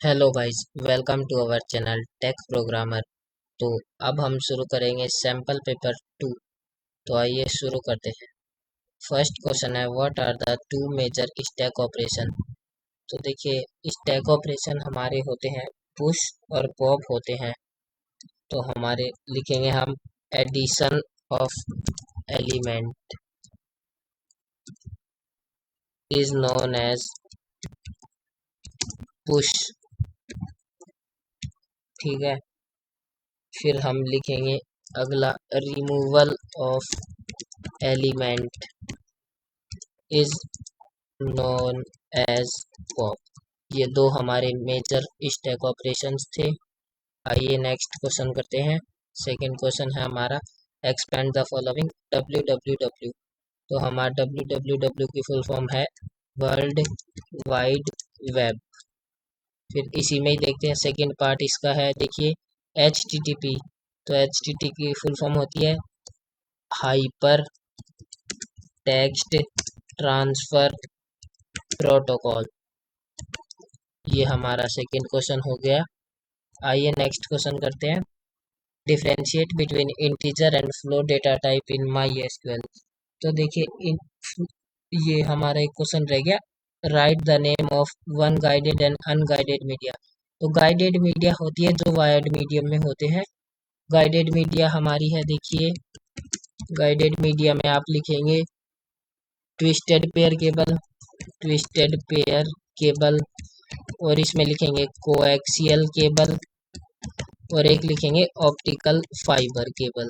Hello guys, welcome to our channel tech programmer. तो अब हम शुरू करेंगे सैम्पल पेपर 2। तो आइए शुरू करते हैं। फर्स्ट क्वेश्चन है, what are the two major stack operation. तो देखिए, स्टैक ऑपरेशन हमारे होते हैं पुश और पॉप होते हैं। तो हमारे लिखेंगे हम addition of element is known as push. ठीक है, फिर हम लिखेंगे अगला, removal of element is known as pop. ये दो हमारे मेजर स्टैक ऑपरेशंस थे। आइए नेक्स्ट क्वेश्चन करते हैं। सेकंड क्वेश्चन है हमारा, एक्सपेंड द फॉलोइंग www। तो हमारा www की फुल फॉर्म है वर्ल्ड वाइड वेब। फिर इसी में ही देखते हैं सेकंड पार्ट इसका है, देखिए HTTP। तो HTTP की फुल फॉर्म होती है हाइपर टेक्स्ट ट्रांसफर प्रोटोकॉल। ये हमारा सेकंड क्वेश्चन हो गया। आइए नेक्स्ट क्वेश्चन करते हैं, differentiate between integer and float data type in my SQL. तो देखिए ये हमारा एक क्वेश्चन रह गया, right the name of one guided and unguided media. तो गाइडेड मीडिया होती है जो वायर्ड मीडियम में होते हैं। गाइडेड मीडिया हमारी है, देखिए गाइडेड मीडिया में आप लिखेंगे twisted pair cable, twisted pair cable, और इसमें लिखेंगे कोएक्सियल केबल, और एक लिखेंगे ऑप्टिकल फाइबर केबल।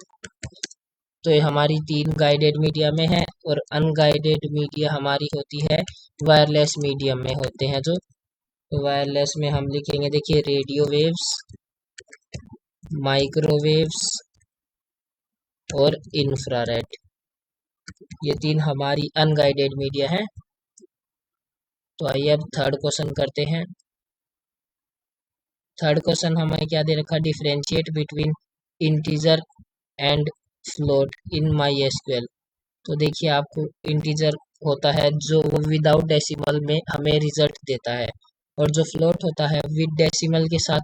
तो ये हमारी तीन गाइडेड मीडिया में है, और अनगाइडेड मीडिया हमारी होती है वायरलेस मीडियम में होते हैं जो। तो वायरलेस में हम लिखेंगे, देखिए रेडियो वेव्स, माइक्रोवेव्स और इंफ्रारेड। ये तीन हमारी अनगाइडेड मीडिया है। तो आइए अब थर्ड क्वेश्चन करते हैं। थर्ड क्वेश्चन हमें क्या दे रखा, differentiate between integer and float in my SQL. तो देखिए आपको इंटीजर होता है जो विदाउट डेसिमल में हमें रिजल्ट देता है, और जो फ्लोट होता है विद डेसिमल के साथ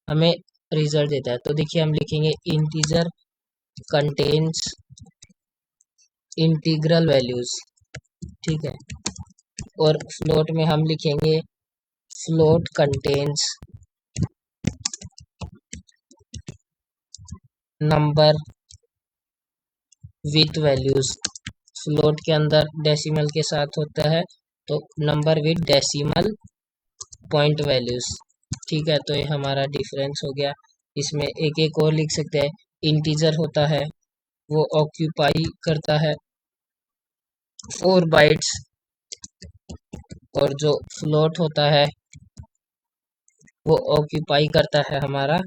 हमें रिजल्ट देता है। तो देखिए हम लिखेंगे इंटीजर कंटेन्स इंटीग्रल वैल्यूज। ठीक है, और फ्लोट में हम लिखेंगे float contains number with values. Float के अंदर डेसिमल के साथ होता है तो number with decimal point values. ठीक है, तो ये हमारा डिफरेंस हो गया। इसमें एक एक और लिख सकते हैं, इंटीजर होता है वो ऑक्यूपाई करता है 4 बाइट्स, और जो फ्लोट होता है वो ऑक्यूपाई करता है हमारा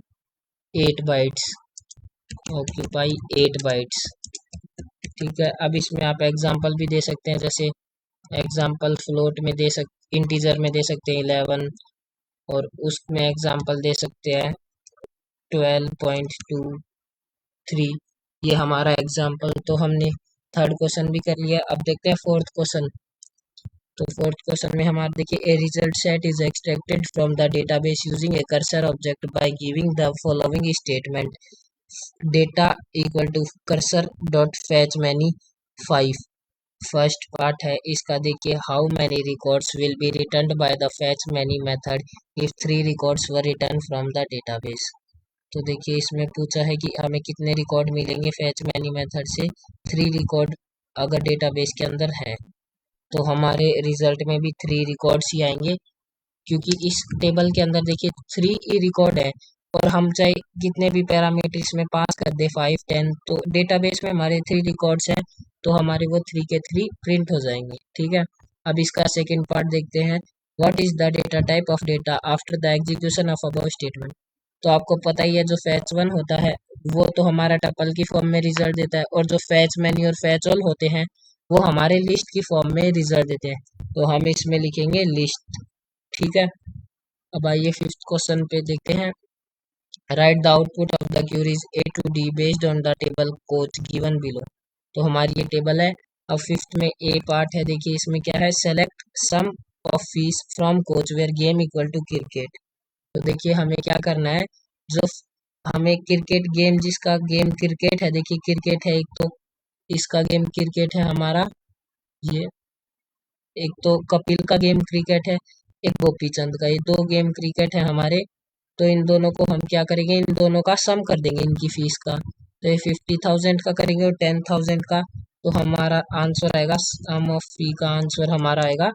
8 बाइट्स, ऑक्यूपाई 8 बाइट्स। ठीक है, अब इसमें आप एग्जांपल भी दे सकते हैं, जैसे एग्जांपल फ्लोट में दे इंटीजर में दे सकते हैं 11, और उसमें एग्जांपल दे सकते हैं 12.23। ये हमारा एग्जांपल। तो हमने थर्ड क्वेश्चन भी कर लिया। अब देखते हैं फोर्थ क्वेश्चन। तो फोर्थ क्वेश्चन में हमारे देखिए, a result set is extracted from the database using a cursor object by giving the following statement, data equal to cursor dot fetch many 5। First part है इसका, देखिए how many records will be return by the fetch many method if 3 records were return from the database. तो देखिए इसमें पूछा है कि हमें कितने रिकॉर्ड मिलेंगे फैच मैनी मेथड से। 3 रिकॉर्ड अगर डेटाबेस के अंदर है तो हमारे रिजल्ट में भी 3 रिकॉर्ड्स ही आएंगे, क्योंकि इस टेबल के अंदर देखिए 3 ही रिकॉर्ड है, और हम चाहे कितने भी पैरामीटर इसमें पास कर दे 5 10, तो डेटाबेस में हमारे 3 रिकॉर्ड्स हैं, तो हमारे वो 3 के 3 प्रिंट हो जाएंगे। ठीक है, अब इसका सेकेंड पार्ट देखते हैं, what is the data type of data after the execution of above statement. तो आपको पता ही है जो फैच वन होता है वो तो हमारा टपल की फॉर्म में रिजल्ट देता है, और जो फैच मैनी और फैच ऑल होते हैं वो हमारे लिस्ट की फॉर्म में रिजल्ट देते हैं। तो हम इसमें लिखेंगे लिस्ट। ठीक है, अब आइए फिफ्थ क्वेश्चन पे देखते हैं, write the output of the queries a to d based on the table coach given below. तो हमारी ये टेबल है। अब फिफ्थ में ए पार्ट है, देखिए इसमें क्या है, select sum of fees from coach where game equal to cricket. तो देखिए हमें क्या करना है, जो हमें क्रिकेट गेम, जिसका गेम क्रिकेट है, देखिए क्रिकेट है एक, तो इसका गेम क्रिकेट है हमारा ये, एक तो कपिल का गेम क्रिकेट है, एक गोपीचंद का, ये दो गेम क्रिकेट है हमारे। तो इन दोनों को हम क्या करेंगे, इन दोनों का सम कर देंगे इनकी फीस का। तो ये 50,000 का करेंगे और 10,000 का, तो हमारा आंसर आएगा, सम ऑफ फी का आंसर हमारा आएगा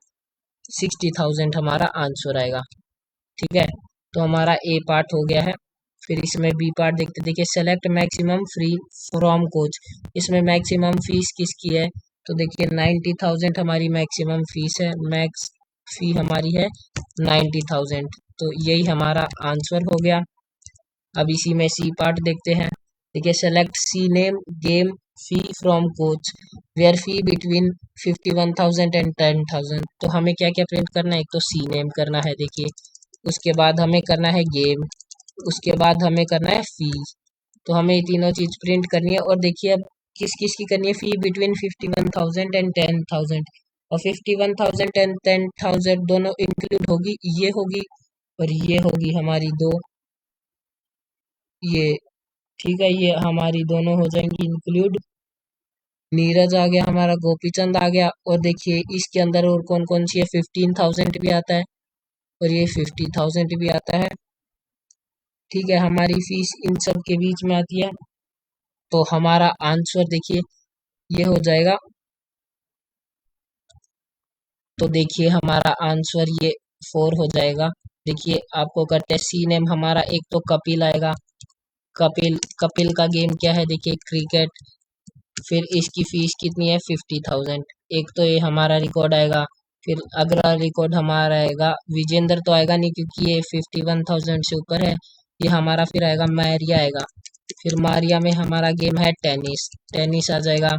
60,000, हमारा आंसर आएगा। ठीक है, तो हमारा ए पार्ट हो गया है। फिर इसमें बी पार्ट देखते, देखिए select maximum free from coach. इसमें मैक्सिमम फीस किसकी है, तो देखिए 90,000 हमारी मैक्सिमम फीस है, मैक्स फी हमारी है 90,000। तो यही हमारा आंसर हो गया। अब इसी में सी पार्ट देखते हैं। देखिए select c name game fee from coach where fee between 51,000 and 10,000। तो हमें क्या क्या प्रिंट करना है, एक तो सी नेम करना है देखिए, उसके बाद हमें करना है गेम, उसके बाद हमें करना है फी। तो हमें ये तीनों चीज प्रिंट करनी है। और देखिए अब किस किस की करनी है, फी बिटवीन 51,000 एंड 10,000, और 51,000 एंड 10,000 दोनों इंक्लूड होगी, ये होगी और ये होगी हमारी दो, ये ठीक है, ये हमारी दोनों हो जाएंगी इंक्लूड। नीरज आ गया हमारा, गोपीचंद आ गया, और देखिए इसके अंदर और कौन कौन सी है, 15,000 भी आता है और ये 50,000 भी आता है। ठीक है, हमारी फीस इन सब के बीच में आती है। तो हमारा आंसर देखिए ये हो जाएगा, तो देखिए हमारा आंसर ये 4 हो जाएगा। देखिए आपको करते हैं सी नेम, हमारा एक तो कपिल आएगा, कपिल, कपिल का गेम क्या है, देखिए क्रिकेट। फिर इसकी फीस कितनी है, 50,000। एक तो ये हमारा रिकॉर्ड आएगा। फिर अगला रिकॉर्ड हमारा आएगा, विजेंद्र तो आएगा नहीं क्योंकि ये 51,000 से ऊपर है। ये हमारा फिर आएगा मारिया आएगा। फिर मारिया में हमारा गेम है टेनिस, टेनिस आ जाएगा।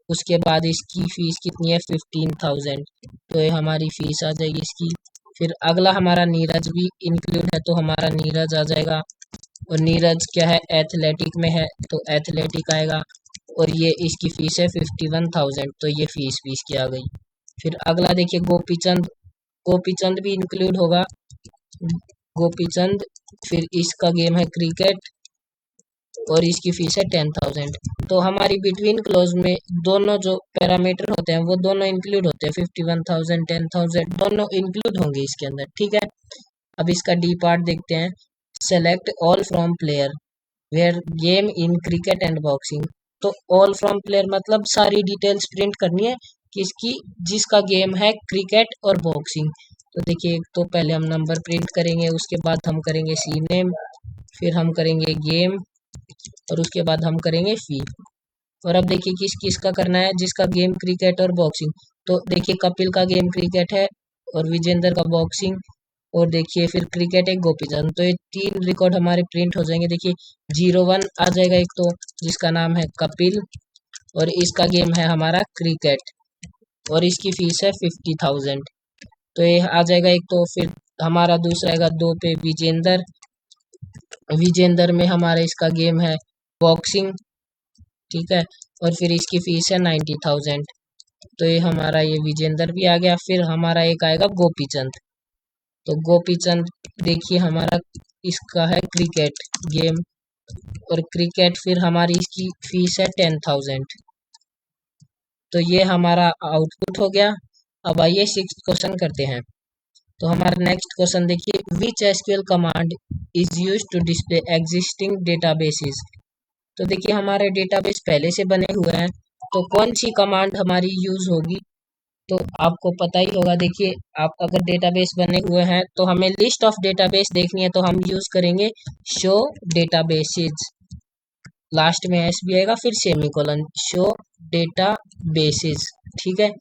उसके बाद इसकी फीस कितनी है, 15,000। तो ये हमारी फीस आ जाएगी इसकी। फिर अगला हमारा नीरज भी इंक्लूड है, तो हमारा नीरज आ जाएगा। और नीरज क्या है, एथलेटिक में है, तो एथलेटिक आएगा। और ये इसकी फीस है 51,000, तो ये फीस भी इसकी आ गई। फिर अगला देखिए गोपीचंद, गोपीचंद भी इंक्लूड होगा, गोपीचंद। फिर इसका गेम है क्रिकेट और इसकी फीस है 10,000। तो हमारी बिटवीन क्लोज में दोनों जो पैरामीटर होते हैं वो दोनों इंक्लूड होते हैं, 51,000 10,000 दोनों इंक्लूड होंगे इसके अंदर। ठीक है, अब इसका डी पार्ट देखते हैं। Select all from player where game in cricket and boxing. तो ऑल फ्रॉम प्लेयर मतलब सारी डिटेल्स प्रिंट करनी है किसकी, जिसका गेम है क्रिकेट और बॉक्सिंग। तो देखिए तो पहले हम नंबर प्रिंट करेंगे, उसके बाद हम करेंगे सी नेम, फिर हम करेंगे गेम, और उसके बाद हम करेंगे फी। और अब देखिए किस किस का करना है, जिसका गेम क्रिकेट और बॉक्सिंग। तो देखिए कपिल का गेम क्रिकेट है और विजेंद्र का बॉक्सिंग, और देखिए फिर क्रिकेट एक गोपीचंद। तो ये तीन रिकॉर्ड हमारे प्रिंट हो जाएंगे। देखिए 01 आ जाएगा एक तो, जिसका नाम है कपिल और इसका गेम है हमारा क्रिकेट और इसकी फीस है 50,000। तो ये आ जाएगा एक तो। फिर हमारा दूसरा आएगा 2 पे विजेंद्र, विजेंद्र में हमारा इसका गेम है बॉक्सिंग। ठीक है, और फिर इसकी फीस है 90,000। तो ये हमारा ये विजेंद्र भी आ गया। फिर हमारा एक आएगा गोपीचंद, तो गोपीचंद देखिए हमारा इसका है क्रिकेट गेम और क्रिकेट, फिर हमारी इसकी फीस है 10,000। तो ये हमारा आउटपुट हो गया। अब आइए 6th क्वेश्चन करते हैं। तो हमारा नेक्स्ट क्वेश्चन देखिए, which SQL command is use to display existing databases. तो देखिए हमारे डेटाबेस पहले से बने हुए हैं, तो कौन सी कमांड हमारी यूज होगी, तो आपको पता ही होगा। देखिए आप अगर डेटाबेस बने हुए हैं तो हमें लिस्ट ऑफ डेटाबेस देखनी है, तो हम यूज करेंगे शो डेटाबेसेस, लास्ट में एस भी आएगा फिर सेमीकोलन, शो डेटाबेसेस। ठीक है,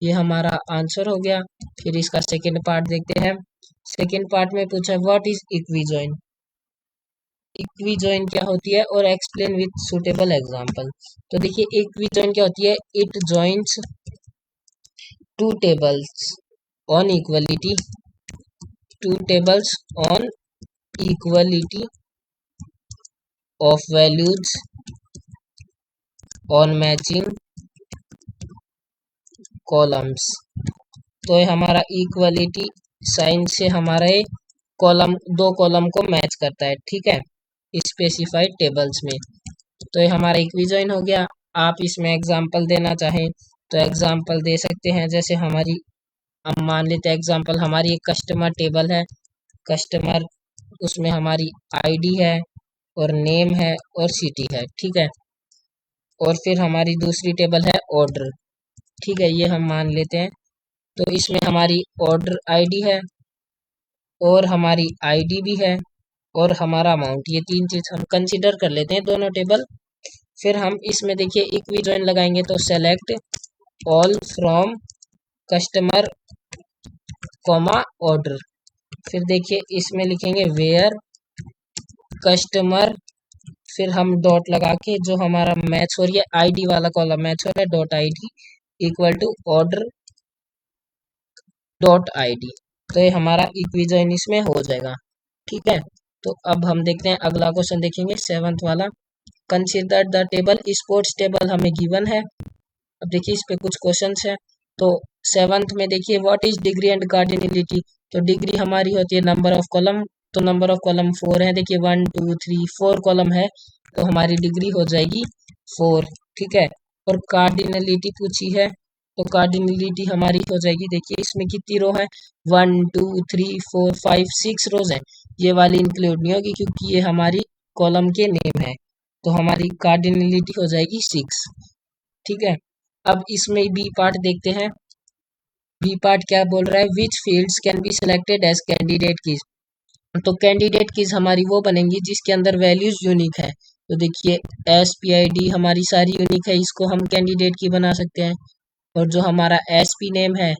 ये हमारा आंसर हो गया। फिर इसका सेकेंड पार्ट देखते हैं। सेकेंड पार्ट में पूछा है व्हाट इज इक्विजॉइन। इक्विजॉइन क्या होती है और एक्सप्लेन विथ सुटेबल एग्जांपल। तो देखिए इक्विजॉइन क्या होती है, it joins two tables on equality, two tables on equality of values on matching columns. तो ये हमारा इक्वलिटी साइन से हमारा कॉलम, दो कॉलम को मैच करता है, ठीक है, स्पेसिफाइड टेबल्स में। तो ये हमारा इक्विजॉइन हो गया। आप इसमें एग्जांपल देना चाहें तो एग्जांपल दे सकते हैं, जैसे हमारी, हम मान लेते हैं एग्जांपल, हमारी एक कस्टमर टेबल है, कस्टमर, उसमें हमारी आईडी है और नेम है और सिटी है, ठीक है। और फिर हमारी दूसरी टेबल है ऑर्डर, ठीक है, ये हम मान लेते हैं। तो इसमें हमारी ऑर्डर आईडी है और हमारी आईडी भी है और हमारा अमाउंट, ये तीन चीज हम कंसीडर कर लेते हैं दोनों टेबल। फिर हम इसमें देखिए इक्विजॉइन लगाएंगे, तो select all from customer comma order. फिर देखिए इसमें लिखेंगे वेयर कस्टमर, फिर हम डॉट लगा के जो हमारा मैच हो रही है, आईडी वाला कॉलम मैच हो रहा है, dot ID equal to order dot ID. तो ये हमारा इक्विजॉइन इसमें हो जाएगा, ठीक है। तो अब हम देखते हैं अगला क्वेश्चन, देखेंगे सेवंथ वाला। Consider the table, sports table हमें गिवन है। अब देखिए इस पे कुछ क्वेश्चंस है। तो सेवंथ में देखिए what is degree and cardinality. तो डिग्री हमारी होती है नंबर ऑफ कॉलम, तो नंबर ऑफ कॉलम 4 है, देखिए 1 2 3 4 कॉलम है, तो हमारी डिग्री हो जाएगी 4, ठीक है। और कार्डिनलिटी पूछी है, तो कार्डिनलिटी हमारी हो जाएगी, देखिए इसमें कितनी रो है, 1 2 3 4 5 6 रोज है, ये वाली इंक्लूड नहीं होगी क्योंकि ये हमारी कॉलम के नेम है, तो हमारी कार्डिनलिटी हो जाएगी 6, ठीक है। अब इसमें बी पार्ट देखते हैं। बी पार्ट क्या बोल रहा है, which fields can be selected as candidate keys. तो कैंडिडेट कीज हमारी वो बनेंगी जिसके अंदर वैल्यूज यूनिक है। तो देखिए एस पी आई डी हमारी सारी यूनिक है, इसको हम कैंडिडेट की बना सकते हैं। और जो हमारा एस पी नेम है,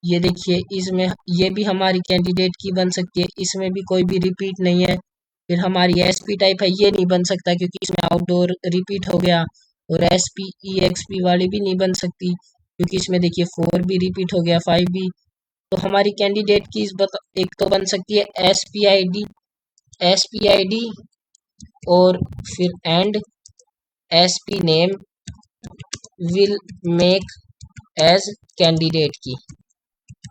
ये देखिए इसमें, ये भी हमारी कैंडिडेट की बन सकती है, इसमें भी कोई भी रिपीट नहीं है। फिर हमारी एस पी टाइप है, ये नहीं बन सकता क्योंकि इसमें आउटडोर रिपीट हो गया। और S P E x P वाली भी नहीं बन सकती क्योंकि इसमें देखिए 4 भी रिपीट हो गया, 5 भी। तो हमारी कैंडिडेट की एक तो बन सकती है S P I D, S P I D, और फिर and S P name will make as candidate key,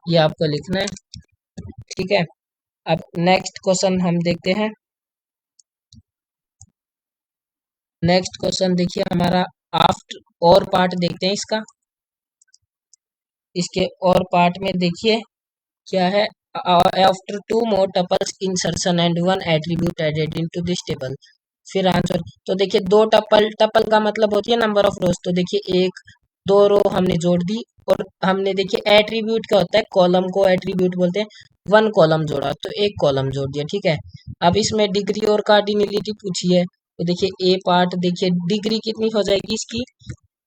ये आपको लिखना है, ठीक है। अब नेक्स्ट क्वेश्चन हम देखते हैं। नेक्स्ट क्वेश्चन देखिए हमारा आफ्टर, और पार्ट देखते हैं इसका। इसके और पार्ट में देखिए क्या है, after 2 more tuples insertion and 1 attribute added into this table, फिर आंसर। तो देखिए दो टपल, टपल का मतलब होती है नंबर ऑफ रोज, तो देखिए एक दो रो हमने जोड़ दी, और हमने देखिए एट्रीब्यूट क्या होता है, कॉलम को एट्रीब्यूट बोलते हैं। 1 कॉलम जोड़ा तो एक कॉलम जोड़ दिया, ठीक है। अब इसमें डिग्री और कार्डिनलिटी पूछी है, तो देखिए ए पार्ट, देखिए डिग्री कितनी हो जाएगी इसकी,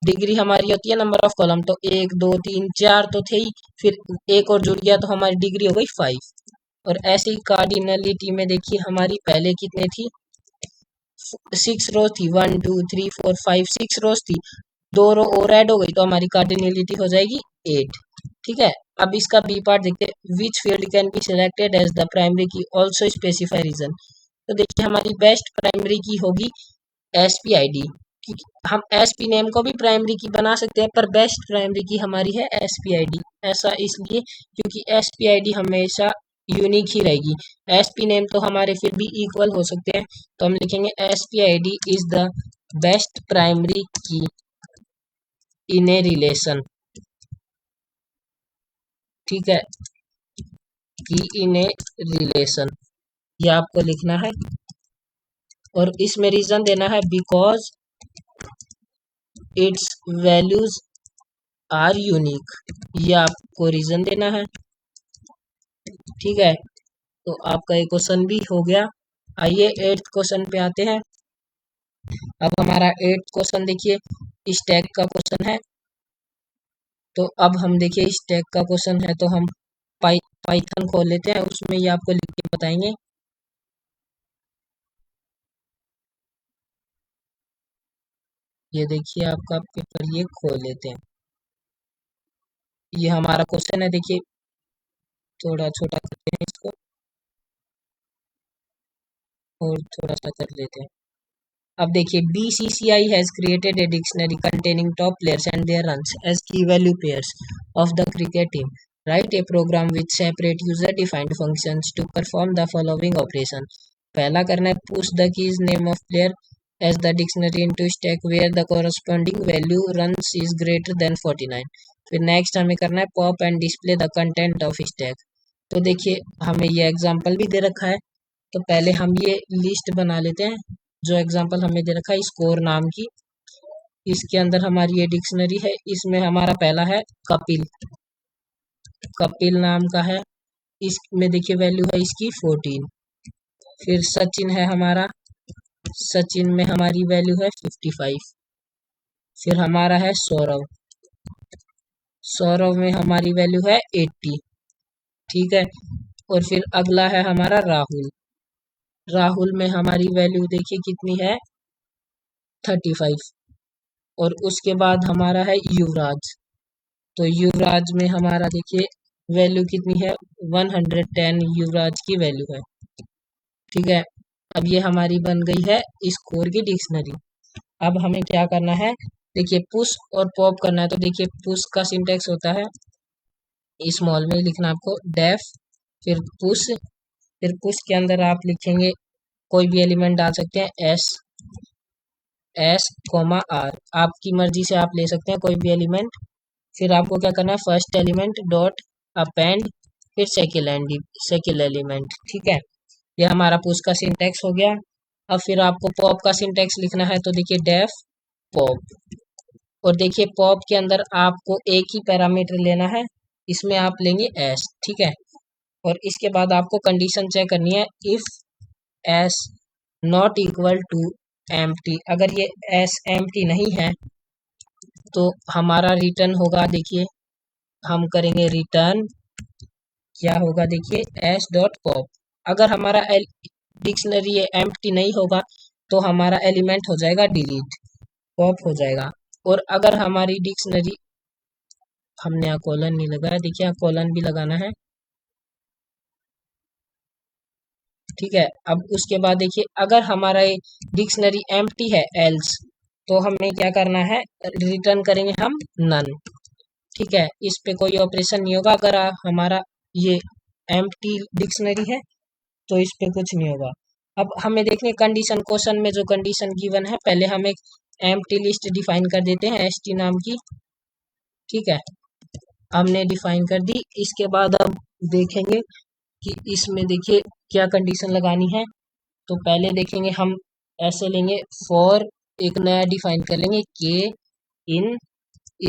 डिग्री हमारी होती है नंबर ऑफ कॉलम, तो 1 2 3 4 तो थे ही, फिर एक और जुड़ गया तो हमारी डिग्री हो गई 5। और ऐसे ही कार्डिनलिटी में देखिए हमारी पहले कितने थी, 6 रोज थी, 1 2 3 4 5 6 रोज थी, दो रो और ऐड हो गई तो हमारी कार्डिनलिटी हो जाएगी 8, ठीक है। अब इसका बी पार्ट देखते हैं, which field can be selected as the primary key, also specify reason. तो देखिए हमारी बेस्ट प्राइमरी की होगी एस पी आई डी, क्योंकि हम एस पी नेम को भी प्राइमरी की बना सकते हैं, पर बेस्ट प्राइमरी की हमारी है एस पी आई डी। ऐसा इसलिए क्योंकि एस पी आई डी हमेशा यूनिक ही रहेगी, एस पी नेम तो हमारे फिर भी इक्वल हो सकते हैं, तो हम लिखेंगे S P I D is the best primary की इन ए रिलेशन, ठीक है, की इन ए रिलेशन, ये आपको लिखना है। और इसमें रीजन देना है because its values are unique, ये आपको रीजन देना है, ठीक है। तो आपका एक क्वेश्चन भी हो गया। आइए 8th क्वेश्चन पे आते हैं। अब हमारा 8th क्वेश्चन देखिए स्टैक का क्वेश्चन है। तो अब हम देखिए स्टैक का क्वेश्चन है, तो हम पाइथन खोल लेते हैं, उसमें ये आपको लिख के बताएंगे। ये देखिए आपका पेपर ये खोल लेते हैं, ये हमारा क्वेश्चन है, देखिए थोड़ा छोटा करते हैं इसको और थोड़ा सा कर लेते हैं। अब देखिए BCCI has created a dictionary containing top players and their runs as key value pairs of the cricket team. Write a program with separate user defined functions to perform the following operation. पहला करना है push the keys name of player as the dictionary into stack where the corresponding value runs is greater than 49। फिर next हमें करना है pop and display the content of stack. तो देखिए हमें ये एग्जांपल भी दे रखा है, तो पहले हम ये लिस्ट बना लेते हैं। जो एग्जांपल हमें दे रखा है स्कोर नाम की, इसके अंदर हमारी ये डिक्शनरी है। इसमें हमारा पहला है कपिल, कपिल नाम का है, इसमें देखिए वैल्यू है इसकी 14। फिर सचिन है हमारा, सचिन में हमारी वैल्यू है 55। फिर हमारा है सौरव, सौरव में हमारी वैल्यू है 80। ठीक है। और फिर अगला है हमारा राहुल, राहुल में हमारी वैल्यू देखिए कितनी है 35। और उसके बाद हमारा है युवराज, तो युवराज में हमारा देखिए वैल्यू कितनी है 110, युवराज की वैल्यू है। ठीक है। अब ये हमारी बन गई है स्कोर की डिक्शनरी। अब हमें क्या करना है, देखिए पुश और पॉप करना है। तो देखिए पुश का सिंटेक्स होता है स्मॉल में लिखना आपको डेफ, फिर पुश, फिर पुश के अंदर आप लिखेंगे कोई भी एलिमेंट डाल सकते हैं एस कोमा आर, आपकी मर्जी से आप ले सकते हैं कोई भी एलिमेंट। फिर आपको क्या करना है फर्स्ट एलिमेंट डॉट अपेंड, फिर सेकेंड एलिमेंट। ठीक है। ये हमारा पुश का सिंटेक्स हो गया। अब फिर आपको पॉप का सिंटेक्स लिखना है, तो देखिए डेफ पॉप, और देखिए पॉप के अंदर आपको एक ही पैरामीटर लेना है, इसमें आप लेंगे एस। ठीक है। और इसके बाद आपको कंडीशन चेक करनी है if S not equal to empty. अगर ये एस एम्प्टी नहीं है तो हमारा रिटर्न होगा, देखिए हम करेंगे रिटर्न, क्या होगा देखिए एस डॉट पॉप। अगर हमारा डिक्शनरी एम्प्टी नहीं होगा तो हमारा एलिमेंट हो जाएगा डिलीट, पॉप हो जाएगा। और अगर हमारी डिक्शनरी, हमने यहाँ कॉलन नहीं लगाया, देखिए यहाँ कॉलन भी लगाना है। ठीक है। अब उसके बाद देखिए अगर हमारा डिक्शनरी एम्प्टी है एल्स, तो हमें क्या करना है रिटर्न करेंगे हम नन। ठीक है। इस पे कोई ऑपरेशन नहीं होगा। अगर हमारा ये एम्प्टी डिक्शनरी है तो इस पे कुछ नहीं होगा। अब हमें देखने कंडीशन, क्वेश्चन में जो कंडीशन गिवन है, पहले हम एक एम्प्टी लिस्ट डिफाइन कर देते हैं st नाम की। ठीक है। हमने डिफाइन कर दी। इसके बाद हम देखेंगे कि इसमें देखिए क्या कंडीशन लगानी है। तो पहले देखेंगे हम ऐसे लेंगे फॉर, एक नया डिफाइन कर लेंगे के इन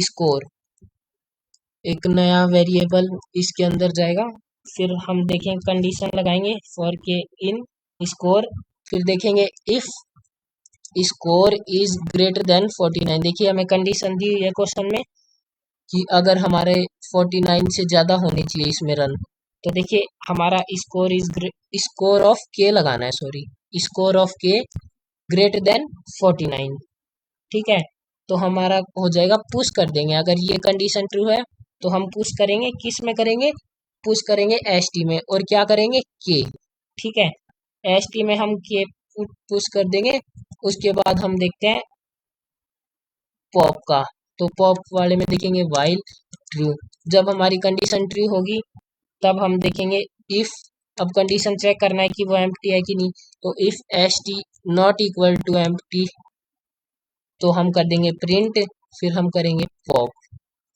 स्कोर, एक नया वेरिएबल इसके अंदर जाएगा। फिर हम देखेंगे कंडीशन लगाएंगे फॉर के इन स्कोर, फिर देखेंगे if score is greater than 49। देखिए हमें कंडीशन दी हुई है क्वेश्चन में कि अगर हमारे 49 से ज़्यादा होनी चाहिए इसमें रन। तो देखिए हमारा स्कोर ऑफ के लगाना है, सॉरी स्कोर ऑफ के ग्रेटर देन 49। ठीक है। तो हमारा हो जाएगा पुश कर देंगे। अगर ये कंडीशन ट्रू है तो हम पुश करेंगे, किस में करेंगे, पुश करेंगे एस टी में, और क्या करेंगे के। ठीक है। एस टी में हम के पुश कर देंगे। उसके बाद हम देखते हैं पॉप का, तो पॉप वाले में देखेंगे वाइल ट्रू। जब हमारी कंडीशन ट्रू होगी तब हम देखेंगे इफ, अब कंडीशन चेक करना है कि वो एम्प्टी है कि नहीं। तो if S T not equal to empty, तो हम कर देंगे प्रिंट, फिर हम करेंगे पॉप।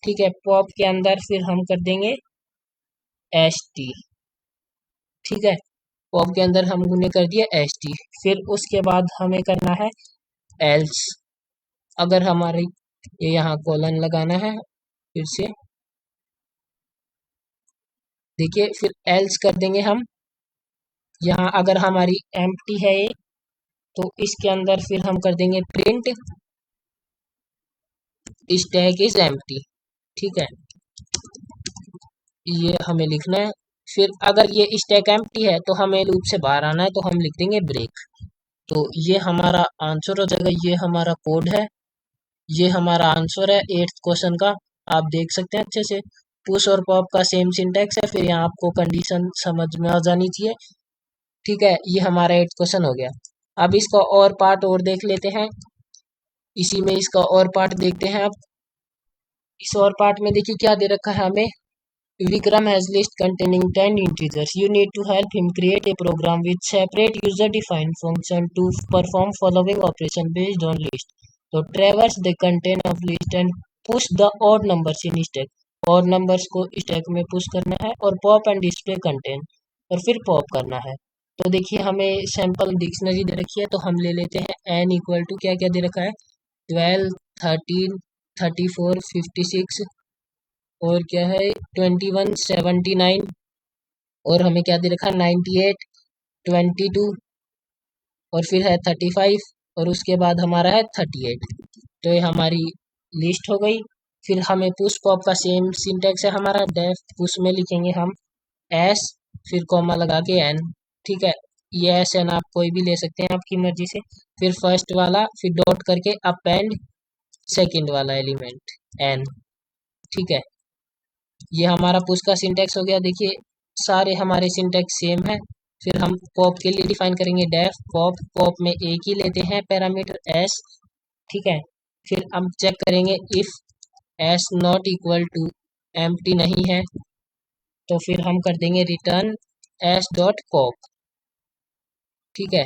ठीक है। पॉप के अंदर फिर हम कर देंगे एस टी। ठीक है। पॉप के अंदर हमने कर दिया एस टी। फिर उसके बाद हमें करना है एल्स। अगर हमारी ये यहाँ कॉलन लगाना है, फिर से देखिए फिर एल्स कर देंगे हम। यहाँ अगर हमारी एम्प्टी है ये, तो इसके अंदर फिर हम कर देंगे प्रिंट स्टैक इज एम्प्टी। ठीक है। ये हमें लिखना है। फिर अगर ये स्टैक एम्प्टी है तो हमें लूप से बाहर आना है, तो हम लिख देंगे ब्रेक। तो ये हमारा आंसर हो जाएगा। ये हमारा कोड है, ये हमारा आंसर है 8th क्वेश्चन का। आप देख सकते हैं अच्छे से पुश और पॉप का सेम सिंटेक्स है। फिर यहाँ आपको कंडीशन समझ में आ जानी चाहिए। ठीक है। ये हमारा 8th क्वेश्चन हो गया। अब इसका और पार्ट और देख लेते हैं। इसी में इसका और पार्ट देखते हैं। अब इस और पार्ट में देखिए क्या दे रखा है हमें, Vikram has list containing 10 integers. You need to help him create a program with separate user-defined function to perform following operation based on list. So traverse the content of list and push the odd numbers in stack. odd numbers को stack में push करना है और pop and display content और फिर pop करना है. तो देखिए हमें सैंपल डिक्शनरी दे रखी है, तो हम ले लेते हैं n इक्वल टू क्या क्या दे रखा है 12, 13, 34, 56 और क्या है 21, 79 और हमें क्या दे रखा है 98, 22 और फिर है 35 और उसके बाद हमारा है 38. तो ये हमारी लिस्ट हो गई. फिर हमें पुश पॉप का सेम सिंटेक्स है हमारा. डेफ पुश में लिखेंगे हम एस फिर कॉमा लगा के एन. ठीक है, ये एस एन आप कोई भी ले सकते हैं आपकी मर्जी से. फिर फर्स्ट वाला फिर डॉट करके अपेंड सेकंड वाला एलिमेंट एन. ठीक है, ये हमारा पुश का सिंटेक्स हो गया. देखिए सारे हमारे सिंटेक्स सेम है. फिर हम पॉप के लिए डिफाइन करेंगे डेफ पॉप. पॉप में एक ही लेते हैं पैरामीटर एस. ठीक है, फिर हम चेक करेंगे if S not equal to empty नहीं है तो फिर हम कर देंगे रिटर्न एस डॉट पॉप. ठीक है,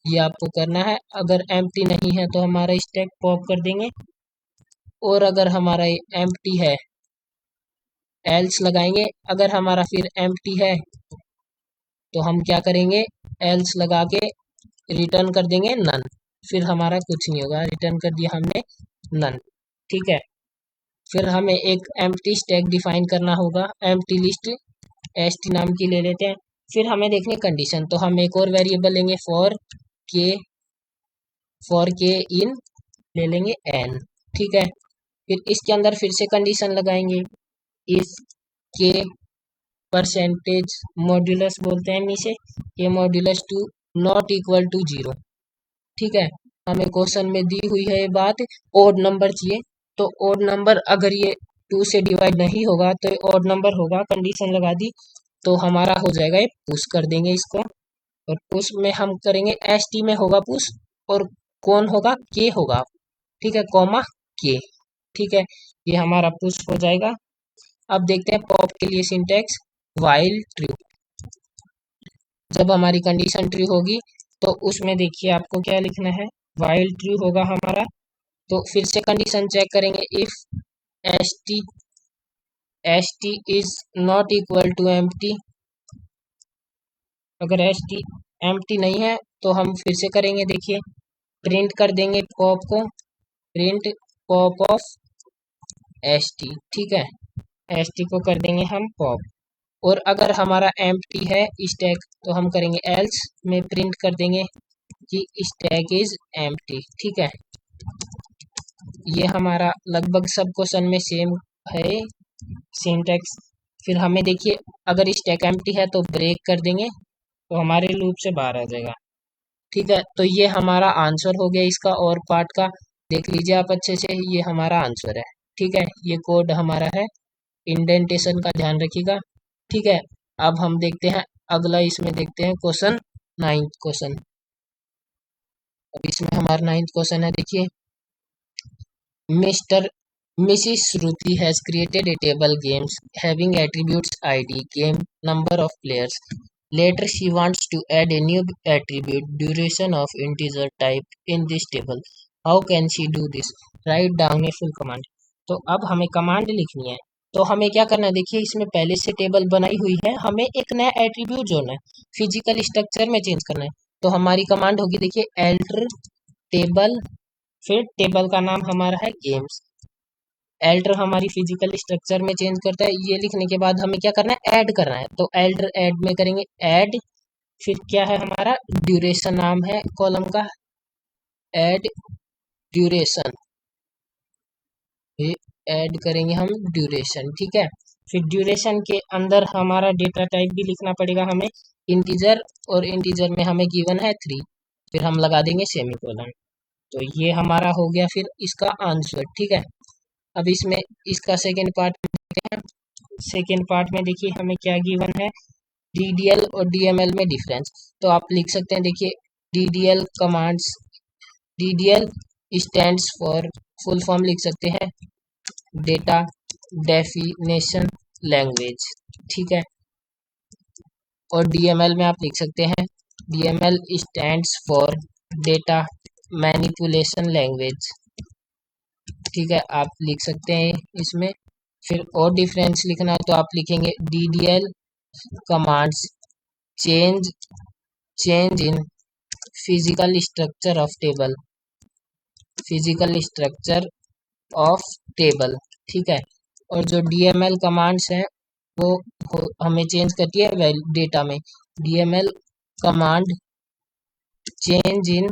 ये आपको करना है. अगर एम्प्टी नहीं है तो हमारा स्टैक पॉप कर देंगे और अगर हमारा एम्प्टी है एल्स लगाएंगे. अगर हमारा फिर एम्प्टी है तो हम क्या करेंगे एल्स लगा के रिटर्न कर देंगे नन. फिर हमारा कुछ नहीं होगा, रिटर्न कर दिया हमने नन. ठीक है, फिर हमें एक एम्प्टी स्टैक डिफाइन करना होगा. एम्प्टी लिस्ट एसटी नाम की ले लेते हैं. फिर हमें देखने कंडीशन, तो हम एक और वेरिएबल लेंगे फॉर के इन ले लेंगे एन. ठीक है, फिर इसके अंदर फिर से कंडीशन लगाएंगे इफ के परसेंटेज मॉड्यूलस बोलते हैं इसे, ये modulus two not equal to 0. ठीक है, हमें क्वेश्चन में दी हुई है ये बात ओड नंबर चाहिए. तो ओड नंबर अगर ये 2 से डिवाइड नहीं होगा तो ये ओड नंबर होगा. कंडीशन लगा दी तो हमारा हो जाएगा, ये पुश कर देंगे इसको. और पुश में हम करेंगे एस टी में होगा पुश और कौन होगा के होगा. ठीक है, कॉमा के. ठीक है, ये हमारा पुश हो जाएगा. अब देखते हैं पॉप के लिए सिंटेक्स वाइल ट्रू. जब हमारी कंडीशन ट्रू होगी तो उसमें देखिए आपको क्या लिखना है वाइल ट्रू होगा हमारा. तो फिर से कंडीशन चेक करेंगे if S T is not equal to empty. अगर एस टी एम्प्टी नहीं है तो हम फिर से करेंगे. देखिए प्रिंट कर देंगे पॉप को, print pop of S T. ठीक है, एस टी को कर देंगे हम पॉप. और अगर हमारा एम्प्टी है स्टैक तो हम करेंगे एल्स में प्रिंट कर देंगे कि स्टैक इज एम्प्टी. ठीक है, ये हमारा लगभग सब क्वेश्चन में सेम है सिंटैक्स. फिर हमें देखिए अगर स्टैक एम्प्टी है तो ब्रेक कर देंगे तो हमारे लूप से बाहर आ जाएगा. ठीक है, तो ये हमारा आंसर हो गया इसका. और पार्ट का देख लीजिए आप अच्छे से, ये हमारा आंसर है. ठीक है, ये कोड हमारा है. इंडेंटेशन का ध्यान रखिएगा. ठीक है, अब हम देखते हैं अगला. इसमें देखते हैं क्वेश्चन 9th क्वेश्चन. अब इसमें हमारा 9th क्वेश्चन है. देखिए Mrs. Shruti has created a table games having attributes ID, game, number of players. Later, she wants to add a new attribute, duration of integer type in this table. How can she do this? Write down a full command. तो अब हमें command लिखनी है. तो हमें क्या करना है, देखिए इसमें पहले से टेबल बनाई हुई है, हमें एक नया एट्रीब्यूट जोड़ना है, फिजिकल स्ट्रक्चर में चेंज करना है. तो हमारी कमांड होगी देखिए एल्टर टेबल, फिर टेबल का नाम हमारा है गेम्स. एल्टर हमारी फिजिकल स्ट्रक्चर में चेंज करता है. ये लिखने के बाद हमें क्या करना है ऐड करना है. तो एल्टर ऐड में करेंगे ऐड, फिर क्या है हमारा ड्यूरेशन नाम है कॉलम का, ऐड ड्यूरेशन, ऐड करेंगे हम ड्यूरेशन. ठीक है, फिर ड्यूरेशन के अंदर हमारा डेटा टाइप भी लिखना पड़ेगा हमें इंटीजर, और इंटीजर में हमें गिवन है 3. फिर हम लगा देंगे सेमीकोलन. तो ये हमारा हो गया फिर इसका आंसर. ठीक है, अब इसमें इसका सेकेंड पार्ट देखते हैं. सेकेंड पार्ट में देखिए हमें क्या गिवन है DDL और DML में डिफरेंस. तो आप लिख सकते हैं देखिए DDL commands, DDL stands for, full form लिख सकते हैं डेटा डेफिनेशन लैंग्वेज, ठीक है। और डीएमएल में आप लिख सकते हैं DML stands for data manipulation language, ठीक है, आप लिख सकते हैं इसमें। फिर और डिफरेंस लिखना है तो आप लिखेंगे DDL commands change change in physical structure of table, physical structure of table, ठीक है। और जो डीएमएल कमांड्स हैं वो हमें चेंज करती है डेटा में। DML command change in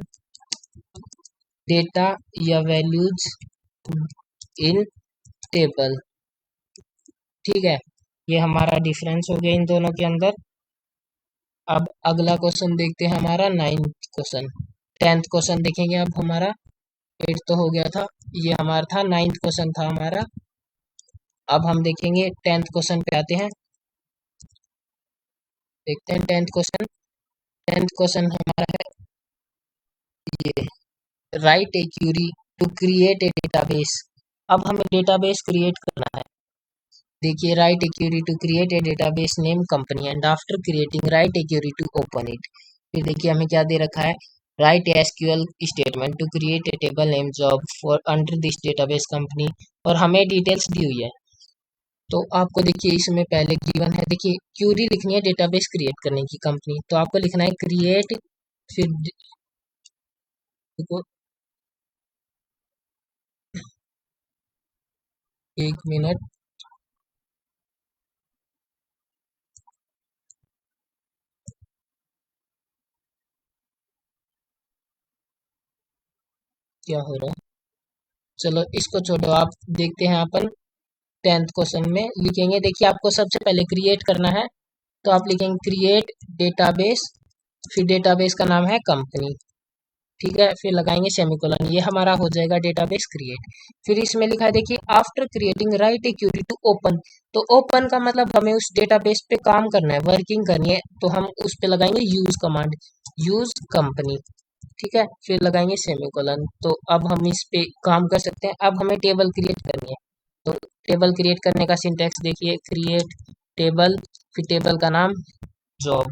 data या वैल्यूज इन टेबल, ठीक है। ये हमारा डिफरेंस हो गया इन दोनों के अंदर। अब अगला क्वेश्चन देखते हैं हमारा 9th क्वेश्चन। 10th क्वेश्चन देखेंगे अब हमारा। 8 तो हो गया था, ये हमारा था 9th क्वेश्चन था हमारा। अब हम देखेंगे 10th क्वेश्चन पे आते हैं, देखते हैं 10th क्वेश्चन। 10th क्वेश्चन हमारा है ये, write a query to create a database. अब हमें डेटाबेस क्रिएट करना है। देखिए, write a query to create a database name company and after creating write a query to open it. फिर देखिए हमें क्या दे रखा है, write SQL statement to create a table name job for under this database company, और हमें details दी हुई है। तो आपको देखिए इसमें पहले गिवन है, देखिए क्यूरी लिखनी है डेटाबेस क्रिएट करने की कंपनी, तो आपको लिखना है क्रिएट, फिर देखो 1 मिनट, क्या हो रहा है, चलो इसको छोड़ो। आप देखते हैं अपन 10th क्वेश्चन में लिखेंगे। देखिए आपको सबसे पहले क्रिएट करना है, तो आप लिखेंगे क्रिएट डेटाबेस, फिर डेटाबेस का नाम है कंपनी, ठीक है, फिर लगाएंगे सेमीकोलन, ये हमारा हो जाएगा डेटाबेस क्रिएट। फिर इसमें लिखा है देखिए after creating write a query to open, तो ओपन का मतलब हमें उस डेटाबेस पे काम करना है, वर्किंग करनी है, तो हम उस पे लगाएंगे यूज कमांड, यूज कंपनी, ठीक है, फिर लगाएंगे सेमीकोलन। तो अब हम इस पे काम कर सकते हैं। अब हमें टेबल क्रिएट करनी है, तो टेबल क्रिएट करने का सिंटेक्स देखिए, क्रिएट टेबल, फिर टेबल का नाम जॉब,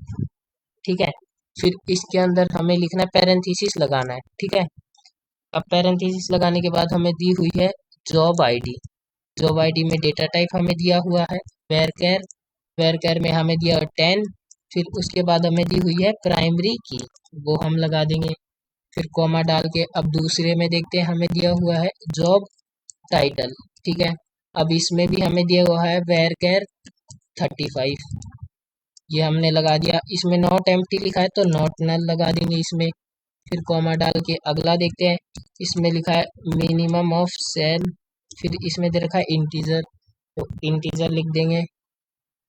ठीक है। फिर इसके अंदर हमें लिखना है पैरेंथेसिस लगाना है, ठीक है। अब पैरेंथेसिस लगाने के बाद हमें दी हुई है जॉब आईडी, जॉब आईडी में डेटा टाइप हमें दिया हुआ है वेरकेर, वेरकेर में हमें दिया 10, फिर उसके बाद हमें दी हुई है प्राइमरी की, वो हम लगा देंगे, फिर कॉमा डाल के अब दूसरे में देखते हैं हमें दिया हुआ है जॉब टाइटल, ठीक है। अब इसमें भी हमें दिया हुआ है वेरकेर 35, ये हमने लगा दिया। इसमें नॉट एम्प्टी लिखा है तो नॉट नल लगा देंगे इसमें, फिर कॉमा डाल के अगला देखते हैं। इसमें लिखा है मिनिमम ऑफ सेल, फिर इसमें दे रखा है इंटीजर, तो इंटीजर लिख देंगे,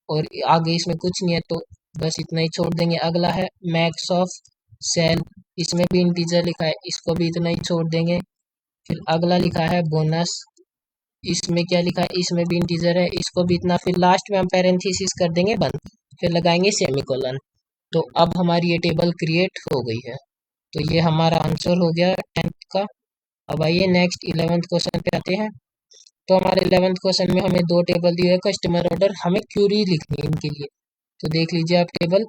और आगे इसमें कुछ नहीं है तो बस इतना ही छोड़ देंगे। अगला है मैक्स ऑफ सेल, इसमें भी इंटीजर लिखा है, इसको भी इतना ही छोड़ देंगे। फिर अगला लिखा है बोनस, इसमें क्या लिखा है, इसमें भी इंटीजर है, इसको भी इतना, फिर लास्ट में हम पैरेंथेसिस कर देंगे बंद, फिर लगाएंगे सेमीकोलन। तो अब हमारी ये टेबल क्रिएट हो गई है। तो ये हमारा आंसर हो गया 10th का। अब आइए नेक्स्ट 11th क्वेश्चन पे आते हैं। तो हमारे 11th क्वेश्चन में हमें दो टेबल दिए है, कस्टमर ऑर्डर, हमें क्यूरी लिखनी है इनके लिए। तो देख लीजिए आप टेबल।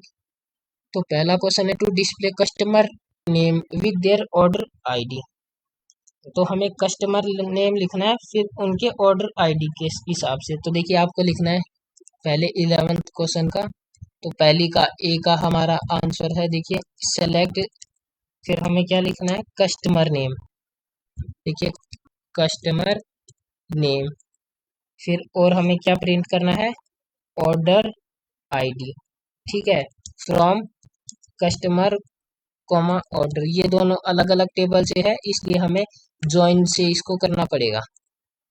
तो पहला क्वेश्चन है to display customer name with their order ID, तो हमें कस्टमर नेम लिखना है फिर उनके ऑर्डर आईडी के हिसाब से। तो देखिए आपको लिखना है पहले 11th क्वेश्चन का, तो पहली का ए का हमारा आंसर है, देखिए सेलेक्ट, फिर हमें क्या लिखना है कस्टमर नेम, देखिए कस्टमर नेम, फिर और हमें क्या प्रिंट करना है ऑर्डर आईडी, ठीक है, फ्रॉम कस्टमर कॉमा ऑर्डर, ये दोनों अलग अलग टेबल से है इसलिए हमें ज्वाइन से इसको करना पड़ेगा।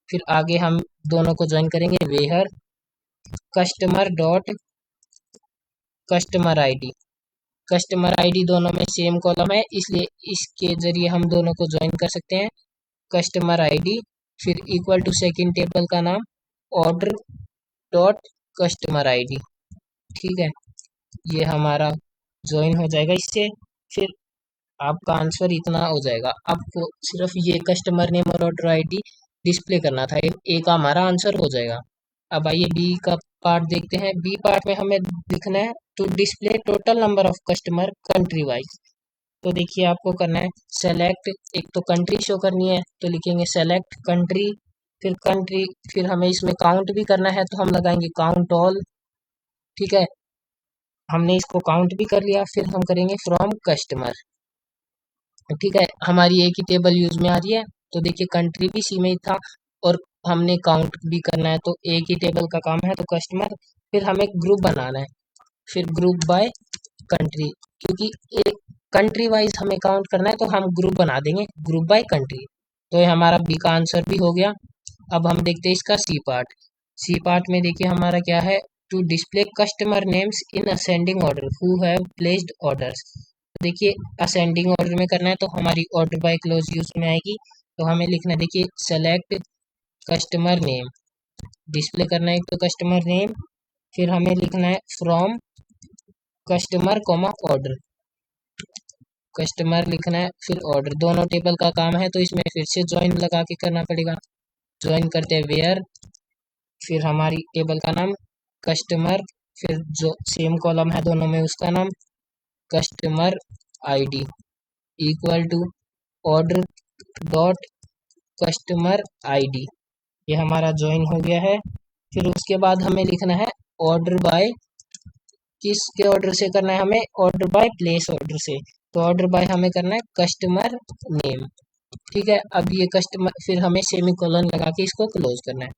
फिर आगे हम दोनों को ज्वाइन करेंगे where customer dot customer ID, customer ID दोनों में सेम कॉलम है इसलिए इसके जरिए हम दोनों को ज्वाइन कर सकते हैं, कस्टमर आईडी, फिर इक्वल टू सेकंड टेबल का नाम ऑर्डर डॉट कस्टमर आईडी, ठीक है, ये हमारा ज्वाइन हो जाएगा इससे। फिर आपका आंसर इतना हो जाएगा। आपको सिर्फ ये कस्टमर नेम और ऑर्डर आईडी डिस्प्ले करना था। ए का हमारा आंसर हो जाएगा। अब आइए बी का पार्ट देखते हैं। बी पार्ट में हमें लिखना है to display total number of customer country wise. तो देखिए आपको करना है सेलेक्ट, एक तो कंट्री शो करनी है तो लिखेंगे सेलेक्ट कंट्री, फिर कंट्री, फिर हमें इसमें काउंट भी करना है तो हम लगाएंगे काउंट ऑल। ठीक है, हमने इसको काउंट भी कर लिया, फिर हम करेंगे फ्रॉम कस्टमर। ठीक है, हमारी एक ही टेबल यूज में आ रही है। तो देखिए कंट्री भी सी में ही था और हमने काउंट भी करना है तो एक ही टेबल का काम है तो कस्टमर। फिर हमें ग्रुप बनाना है, फिर ग्रुप बाय कंट्री, क्योंकि एक कंट्री वाइज हमें काउंट करना है तो हम ग्रुप बना देंगे ग्रुप बाय कंट्री। तो ये हमारा बी का आंसर भी हो गया। अब हम देखते हैं इसका सी पार्ट। सी पार्ट में देखिए हमारा क्या है, to display customer names in ascending order who have placed orders. देखिए असेंडिंग ऑर्डर में करना है तो हमारी ऑर्डर बाय क्लोज यूज में आएगी। तो हमें लिखना है, देखिए सेलेक्ट कस्टमर नेम, डिस्प्ले करना है एक तो कस्टमर नेम, फिर हमें लिखना है from customer comma order, customer लिखना है फिर ऑर्डर, दोनों टेबल का काम है तो इसमें फिर से ज्वाइन लगा के करना पड़ेगा। ज्वाइन करते हैं वेयर, फिर हमारी टेबल का नाम कस्टमर, फिर जो सेम कॉलम है दोनों में उसका नाम customer ID equal to order dot customer ID. ये हमारा ज्वाइन हो गया है। फिर उसके बाद हमें लिखना है ऑर्डर बाय, किसके ऑर्डर से करना है हमें, ऑर्डर बाय प्लेस ऑर्डर से। तो ऑर्डर बाय हमें करना है कस्टमर नेम। ठीक है, अब ये कस्टमर, फिर हमें सेमी कोलन लगा के इसको क्लोज करना है।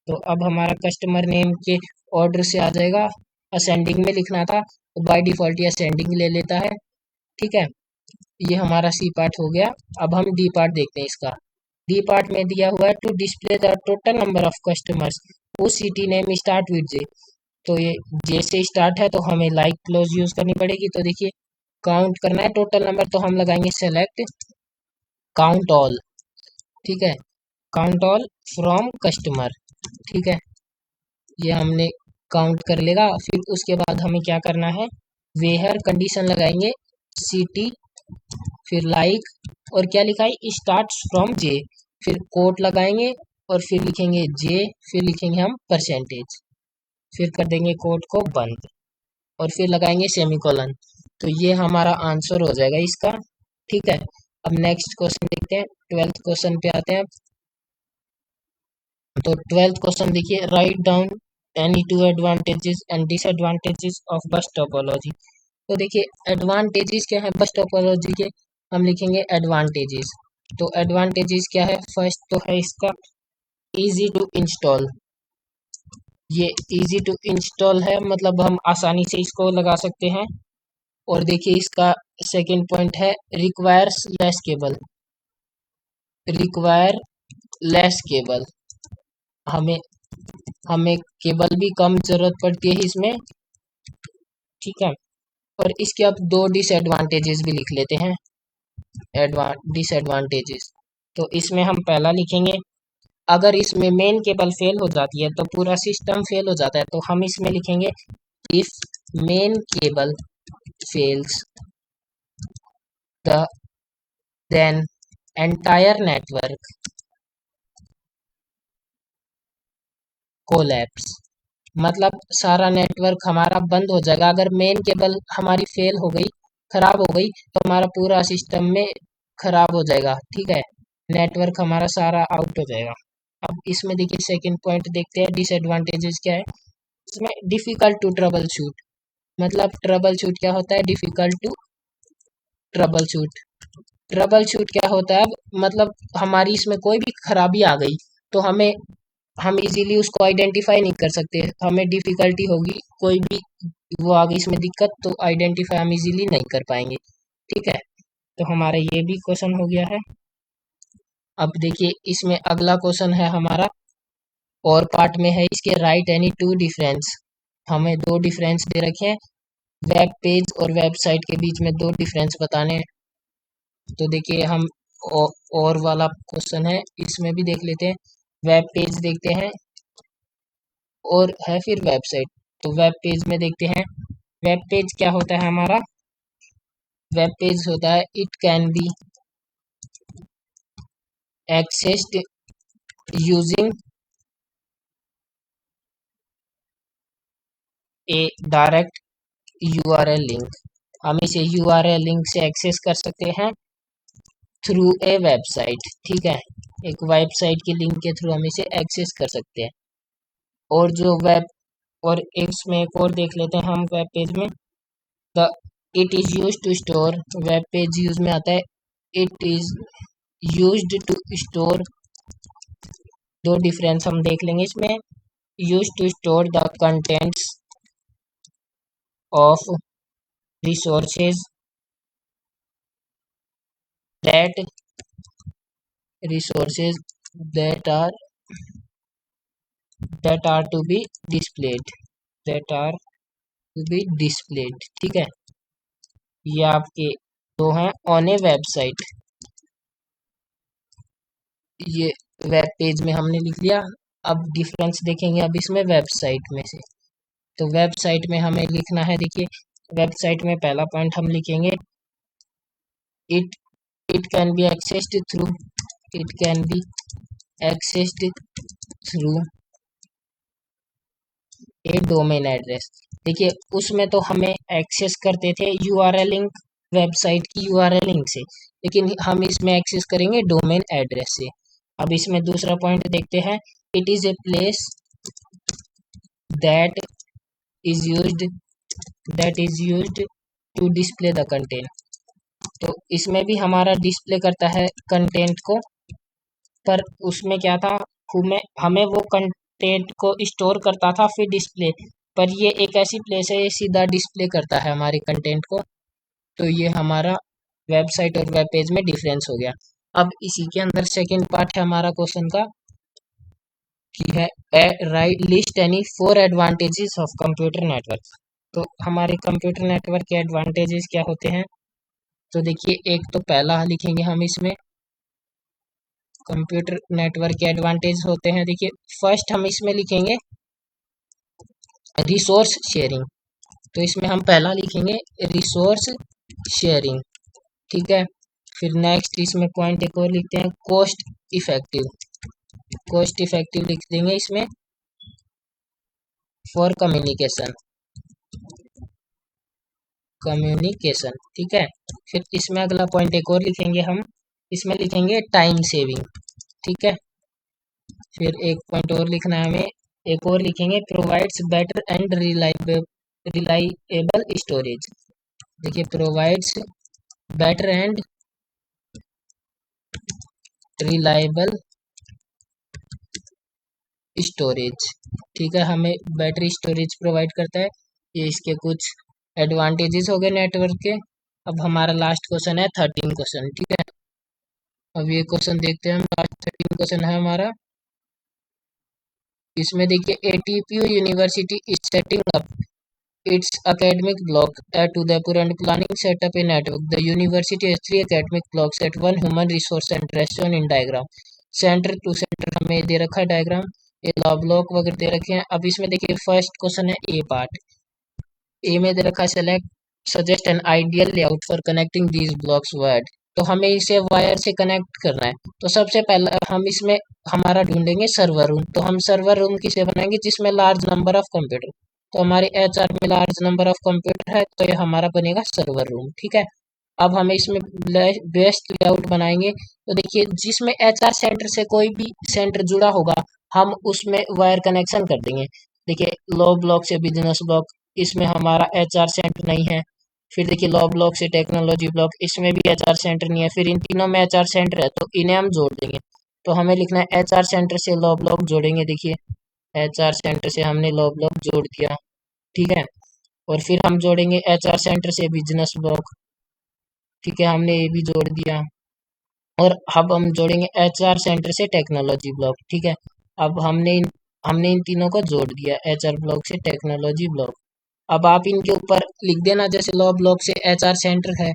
तो अब हमारा कस्टमर नेम के ऑर्डर से आ जाएगा, असेंडिंग में लिखना था तो बाय डिफॉल्ट ये असेंडिंग ले लेता है। ठीक है, ये हमारा सी पार्ट हो गया। अब हम डी पार्ट देखते हैं इसका। डी पार्ट में दिया हुआ है to display the total number of customers वो city name start with J. तो ये जे से स्टार्ट है तो हमें लाइक क्लोज यूज करनी पड़ेगी। तो देखिए काउंट करना है टोटल नंबर तो हम लगाएंगे सेलेक्ट काउंट ऑल। ठीक है, काउंट ऑल फ्रॉम कस्टमर। ठीक है, ये हमने काउंट कर लेगा। फिर उसके बाद हमें क्या करना है, वेयर कंडीशन लगाएंगे सिटी, फिर लाइक, और क्या लिखा है स्टार्ट फ्रॉम जे, फिर कोट लगाएंगे और फिर लिखेंगे जे, फिर लिखेंगे हम परसेंटेज, फिर कर देंगे कोट को बंद और फिर लगाएंगे सेमीकोलन। तो ये हमारा आंसर हो जाएगा इसका। ठीक है, अब नेक्स्ट क्वेश्चन देखते हैं, 12th क्वेश्चन पे आते हैं। तो 12th क्वेश्चन देखिए, write down any two advantages and disadvantages of बस टोपोलॉजी। तो देखिए एडवांटेजेस क्या है बस टोपोलॉजी के, हम लिखेंगे एडवांटेजेस। तो एडवांटेजेस क्या है, फर्स्ट तो है इसका इजी टू इंस्टॉल। ये इजी टू इंस्टॉल है, मतलब हम आसानी से इसको लगा सकते हैं। और देखिए इसका सेकंड पॉइंट है requires less cable, require less cable, हमें हमें केबल भी कम जरूरत पड़ती है इसमें। ठीक है, और इसके अब दो डिसएडवांटेजेस भी लिख लेते हैं, डिसएडवांटेजेस। तो इसमें हम पहला लिखेंगे, अगर इसमें मेन केबल फेल हो जाती है तो पूरा सिस्टम फेल हो जाता है। तो हम इसमें लिखेंगे if main cable fails the then entire network collapse, मतलब सारा नेटवर्क हमारा बंद हो जाएगा। अगर मेन केबल हमारी फेल हो गई, खराब हो गई, तो हमारा पूरा सिस्टम में खराब हो जाएगा। ठीक है, नेटवर्क हमारा सारा आउट हो जाएगा। अब इसमें देखिए सेकंड पॉइंट देखते हैं डिसएडवांटेजेस क्या है। इसमें डिफिकल्ट टू ट्रबल शूट, मतलब ट्रबल शूट क्या होता है, difficult to trouble shoot. Trouble shoot क्या होता है, अब मतलब हमारी इसमें कोई भी खराबी आ गई तो हम इजीली उसको आइडेंटिफाई नहीं कर सकते, हमें डिफिकल्टी होगी, कोई भी वो आ गई इसमें दिक्कत तो आइडेंटिफाई हम इजीली नहीं कर पाएंगे। ठीक है, तो हमारा ये भी क्वेश्चन हो गया है। अब देखिए इसमें अगला क्वेश्चन है हमारा, और पार्ट में है इसके राइट एनी टू डिफरेंस। हमें दो डिफरेंस दे रखे हैं, वेब पेज और वेबसाइट के बीच में दो डिफरेंस बताने हैं। तो देखिए हम और वाला क्वेश्चन है, इसमें भी देख लेते हैं। वेब पेज देखते हैं और है फिर वेबसाइट। तो वेब पेज में देखते हैं, वेब पेज क्या होता है हमारा, वेब पेज होता है it can be accessed using A direct URL link. हम इसे यूआरएल लिंक से एक्सेस कर सकते हैं थ्रू ए वेबसाइट। ठीक है, एक वेबसाइट के लिंक के थ्रू हम इसे एक्सेस कर सकते हैं। और जो वेब और इसमें एक और देख लेते हैं हम वेब पेज में, the it is use to store, web page use में आता है it is used to store. दो डिफरेंस हम देख लेंगे इसमें, use to store the contents of resources that resources that are to be displayed, that are to be displayed। ठीक है, ये आपके दो हैं ऑन ए वेबसाइट। ये वेब पेज में हमने लिख लिया। अब डिफरेंस देखेंगे अब इसमें वेबसाइट में से। तो वेबसाइट में हमें लिखना है, देखिए वेबसाइट में पहला पॉइंट हम लिखेंगे it it can be accessed through, it can be accessed through a domain address. देखिए उसमें तो हमें एक्सेस करते थे यूआरएल लिंक, वेबसाइट की यूआरएल लिंक से, लेकिन हम इसमें एक्सेस करेंगे डोमेन एड्रेस से। अब इसमें दूसरा पॉइंट देखते हैं, it is a place that is used to display the content. तो इसमें भी हमारा डिस्प्ले करता है कंटेंट को, पर उसमें क्या था, हमें वो कंटेंट को स्टोर करता था फिर डिस्प्ले, पर ये एक ऐसी प्लेस है ये सीधा डिस्प्ले करता है हमारे कंटेंट को। तो ये हमारा वेबसाइट और वेब पेज में डिफरेंस हो गया। अब इसी के अंदर सेकंड पार्ट है हमारा क्वेश्चन का, कि है right list any 4 advantages of computer network. तो हमारे कंप्यूटर नेटवर्क के एडवांटेजेस क्या होते हैं, तो देखिए एक तो पहला लिखेंगे हम इसमें, कंप्यूटर नेटवर्क के एडवांटेज होते हैं। देखिए फर्स्ट हम इसमें लिखेंगे रिसोर्स शेयरिंग। तो इसमें हम पहला लिखेंगे रिसोर्स शेयरिंग। ठीक है, फिर नेक्स्ट इसमें पॉइंट एक और लिखते हैं कॉस्ट इफेक्टिव। कॉस्ट इफेक्टिव लिख देंगे इसमें फॉर कम्युनिकेशन। ठीक है, फिर इसमें अगला पॉइंट एक और लिखेंगे हम, इसमें लिखेंगे टाइम सेविंग। ठीक है, फिर एक पॉइंट और लिखना है हमें, एक और लिखेंगे provides better and reliable storage. देखिए provides better and reliable storage. ठीक है, हमें बैटरी स्टोरेज प्रोवाइड करता है। ये इसके कुछ एडवांटेजेस हो गए नेटवर्क के। अब हमारा लास्ट क्वेश्चन है 13 क्वेश्चन। ठीक है, अब ये क्वेश्चन देखते हैं हम, लास्ट 13 क्वेश्चन है हमारा। इसमें देखिए ATPU university is setting up its academic block at Udaipur and planning set up a network. The university has 3 academic blocks at one human resource center as shown in diagram. Centre to centre हमें दे रखा है diagram, ये law block वगैरह दे रखे हैं। अब इसमें देखिए फर्स्ट क्वेश्चन है ए पार्ट, ए में दे रखा है select suggest an ideal layout for connecting these blocks wired. तो हमें इसे वायर से कनेक्ट करना है। तो सबसे पहला हम इसमें हमारा ढूंढेंगे सर्वर रूम। तो हम सर्वर रूम किसे बनाएंगे, जिसमें लार्ज नंबर ऑफ कंप्यूटर। तो हमारे एचआर में लार्ज नंबर ऑफ कंप्यूटर है, तो ये हमारा बनेगा सर्वर रूम। ठीक है, अब हमें इसमें बेस्ट लेआउट बनाएंगे। तो देखिए जिसमें एचआर सेंटर से कोई भी सेंटर जुड़ा होगा हम उसमें वायर कनेक्शन कर देंगे। देखिए लो ब्लॉक से बिजनेस ब्लॉक, इसमें हमारा एचआर सेंटर नहीं है। फिर देखिए लॉ ब्लॉक से टेक्नोलॉजी ब्लॉक, इसमें भी एचआर सेंटर नहीं है। फिर इन तीनों में एचआर सेंटर है, तो इन्हें हम जोड़ देंगे। तो हमें लिखना है एचआर सेंटर से लॉ ब्लॉक जोड़ेंगे। देखिए एचआर सेंटर से हमने लॉ ब्लॉक जोड़ दिया। ठीक है, और फिर हम जोड़ेंगे एचआर सेंटर से बिजनेस ब्लॉक। ठीक है, हमने ये भी जोड़ दिया। और अब हम जोड़ेंगे एचआर सेंटर से टेक्नोलॉजी ब्लॉक। ठीक है, अब हमने इन तीनों को जोड़ दिया, एचआर ब्लॉक से टेक्नोलॉजी ब्लॉक। अब आप इनके ऊपर लिख देना, जैसे लॉ ब्लॉक से एचआर सेंटर है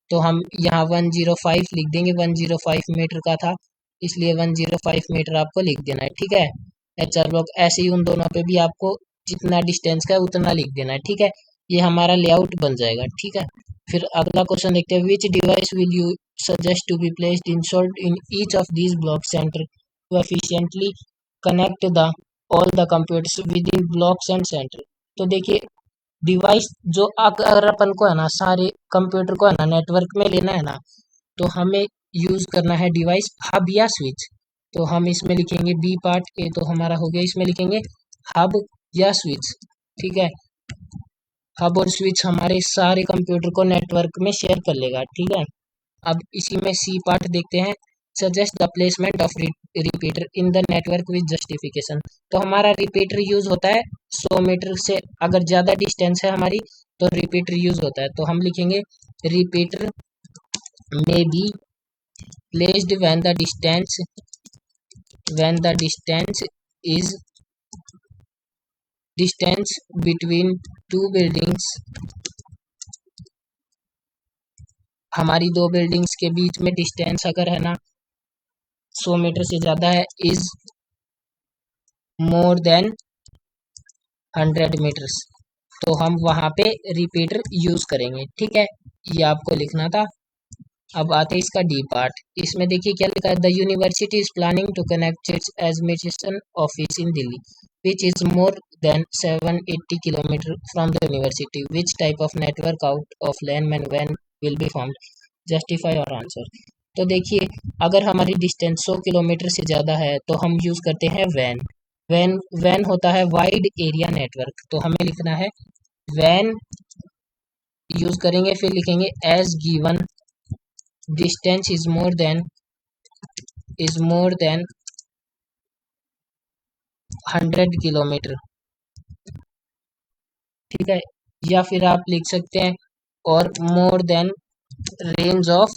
तो हम यहाँ 105 लिख देंगे, 105 मीटर का था इसलिए 105 मीटर आपको लिख देना है। ठीक है, एचआर ब्लॉक ऐसे ही उन दोनों पे भी आपको जितना डिस्टेंस का है उतना लिख देना है। ठीक है, ये हमारा लेआउट बन जाएगा। ठीक है, फिर अगला क्वेश्चन देखते हैं, which device will you suggest to be placed installed in each of these block centre to efficiently connect the all the computers within blocks and center। तो देखिए डिवाइस जो अगर अपन को है ना सारे कंप्यूटर को है ना नेटवर्क में लेना है ना, तो हमें यूज करना है डिवाइस हब या स्विच। तो हम इसमें लिखेंगे बी पार्ट, ए तो हमारा हो गया, इसमें लिखेंगे हब या स्विच। ठीक है, हब और स्विच हमारे सारे कंप्यूटर को नेटवर्क में शेयर कर लेगा। ठीक है, अब इसी में सी पार्ट देखते हैं, suggest the placement of repeater in the network with justification. तो हमारा रिपीटर यूज होता है 100 मीटर से अगर ज्यादा डिस्टेंस है हमारी तो रिपीटर यूज होता है। तो हम लिखेंगे रिपीटर में be placed when the distance is distance between two buildings, हमारी दो बिल्डिंग्स के बीच में डिस्टेंस अगर है ना 100 मीटर से ज्यादा है, इज मोर देन 100 मीटर्स, तो हम वहां पे रिपीटर यूज करेंगे। ठीक है, ये आपको लिखना था। अब आते हैं इसका डी पार्ट। इसमें देखिए क्या लिखा है, the university is planning to connect its admission office in Delhi which is more than 780 kilometre from the university, which type of network out of LAN and व्हेन विल बी फॉर्म्ड, जस्टिफाई और answer. तो देखिए अगर हमारी distance 100 kilometre से ज़्यादा है तो हम यूज़ करते हैं वैन होता है वाइड एरिया नेटवर्क। तो हमें लिखना है वैन यूज़ करेंगे, फिर लिखेंगे as given distance is more than 100 kilometre. ठीक है, या फिर आप लिख सकते हैं और more than range of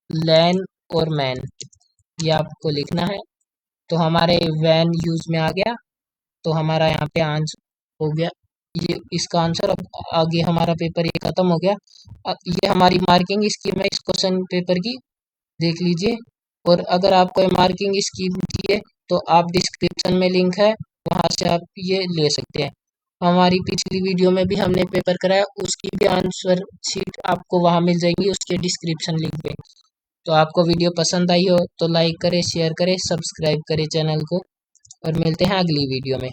LAN और मैन, ये आपको लिखना है। तो हमारे वैन यूज में आ गया, तो हमारा यहाँ पे आंसर हो गया ये इसका आंसर। अब आगे हमारा पेपर ये खत्म हो गया। ये हमारी मार्किंग स्कीम है इस क्वेश्चन पेपर की, देख लीजिए। और अगर आपको मार्किंग स्कीम की है तो आप डिस्क्रिप्शन में लिंक है, वहां से आप ये ले सकते हैं। हमारी पिछली वीडियो में भी हमने पेपर कराया, उसकी भी आंसर शीट आपको वहां मिल जाएगी उसके डिस्क्रिप्शन लिंक पे। तो आपको वीडियो पसंद आई हो तो लाइक करें, शेयर करें, सब्सक्राइब करें चैनल को, और मिलते हैं अगली वीडियो में।